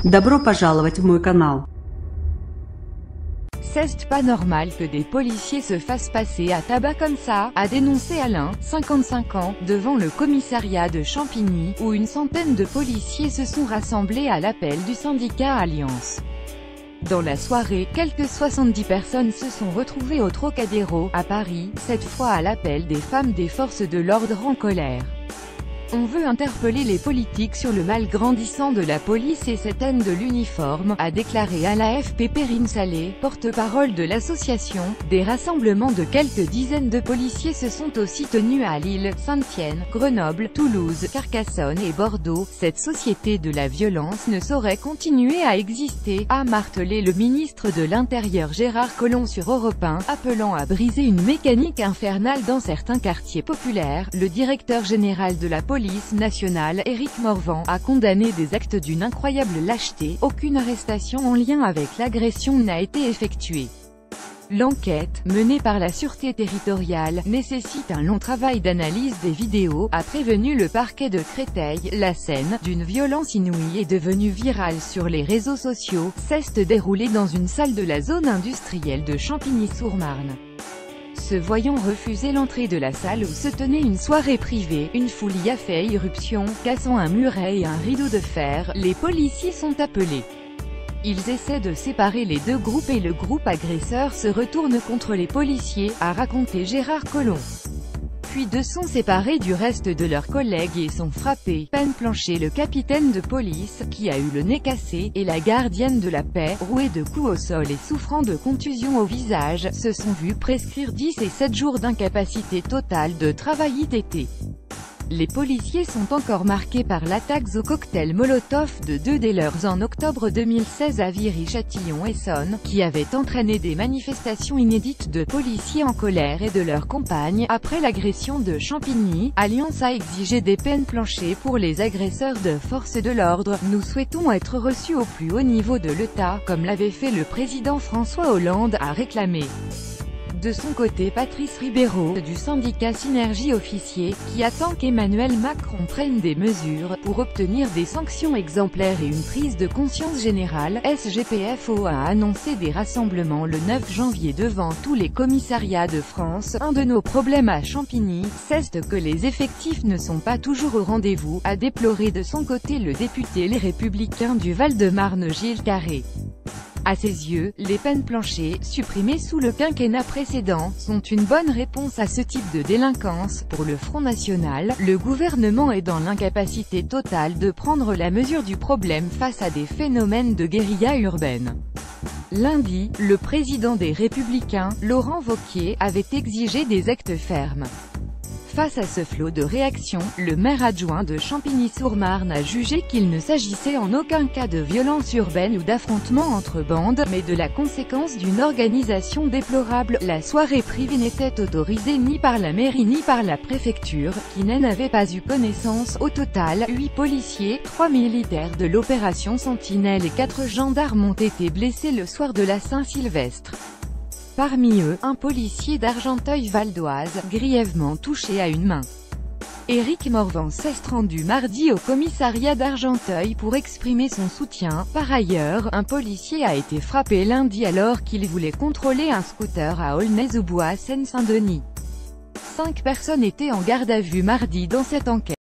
Добро пожаловать в мой канал. C'est pas normal que des policiers se fassent passer à tabac comme ça, a dénoncé Alain, 55 ans, devant le commissariat de Champigny, où une centaine de policiers se sont rassemblés à l'appel du syndicat Alliance. Dans la soirée, quelques 70 personnes se sont retrouvées au Trocadéro, à Paris, cette fois à l'appel des femmes des forces de l'ordre en colère. On veut interpeller les politiques sur le mal grandissant de la police et cette haine de l'uniforme, a déclaré à l'AFP Perrine Salé, porte-parole de l'association. Des rassemblements de quelques dizaines de policiers se sont aussi tenus à Lille, Saint-Étienne, Grenoble, Toulouse, Carcassonne et Bordeaux. Cette société de la violence ne saurait continuer à exister, a martelé le ministre de l'Intérieur Gérard Collomb sur Europe 1, appelant à briser une mécanique infernale dans certains quartiers populaires. Le directeur général de la police nationale, Éric Morvan, a condamné des actes d'une incroyable lâcheté. Aucune arrestation en lien avec l'agression n'a été effectuée. L'enquête, menée par la Sûreté territoriale, nécessite un long travail d'analyse des vidéos, a prévenu le parquet de Créteil. La scène, d'une violence inouïe, est devenue virale sur les réseaux sociaux, s'est déroulée dans une salle de la zone industrielle de Champigny-sur-Marne. Se voyant refuser l'entrée de la salle où se tenait une soirée privée, une foule y a fait irruption, cassant un muret et un rideau de fer. Les policiers sont appelés. Ils essaient de séparer les deux groupes et le groupe agresseur se retourne contre les policiers, a raconté Gérard Collomb. Puis de sont séparés du reste de leurs collègues et sont frappés. Peine Plancher, le capitaine de police, qui a eu le nez cassé, et la gardienne de la paix, rouée de coups au sol et souffrant de contusions au visage, se sont vus prescrire 10 et 7 jours d'incapacité totale de travail ITT. Les policiers sont encore marqués par l'attaque au cocktail Molotov de 2 des leurs en octobre 2016 à Viry-Châtillon-Essonne, qui avait entraîné des manifestations inédites de policiers en colère et de leurs compagnes. Après l'agression de Champigny, Alliance a exigé des peines planchées pour les agresseurs de forces de l'ordre. Nous souhaitons être reçus au plus haut niveau de l'État, comme l'avait fait le président François Hollande, a réclamé. De son côté, Patrice Ribeiro, du syndicat Synergie Officiers, qui attend qu'Emmanuel Macron prenne des mesures pour obtenir des sanctions exemplaires et une prise de conscience générale, SGPFO a annoncé des rassemblements le 9 janvier devant tous les commissariats de France. Un de nos problèmes à Champigny, c'est que les effectifs ne sont pas toujours au rendez-vous, a déploré de son côté le député Les Républicains du Val-de-Marne Gilles Carré. À ses yeux, les peines planchées, supprimées sous le quinquennat précédent, sont une bonne réponse à ce type de délinquance. Pour le Front National, le gouvernement est dans l'incapacité totale de prendre la mesure du problème face à des phénomènes de guérilla urbaine. Lundi, le président des Républicains, Laurent Wauquiez, avait exigé des actes fermes. Face à ce flot de réactions, le maire adjoint de Champigny-sur-Marne a jugé qu'il ne s'agissait en aucun cas de violence urbaine ou d'affrontement entre bandes, mais de la conséquence d'une organisation déplorable. La soirée privée n'était autorisée ni par la mairie ni par la préfecture, qui n'en avait pas eu connaissance. Au total, 8 policiers, 3 militaires de l'opération Sentinelle et 4 gendarmes ont été blessés le soir de la Saint-Sylvestre. Parmi eux, un policier d'Argenteuil-Val d'Oise, grièvement touché à une main. Éric Morvan s'est rendu mardi au commissariat d'Argenteuil pour exprimer son soutien. Par ailleurs, un policier a été frappé lundi alors qu'il voulait contrôler un scooter à Aulnay-sous-Bois, Seine-Saint-Denis. 5 personnes étaient en garde à vue mardi dans cette enquête.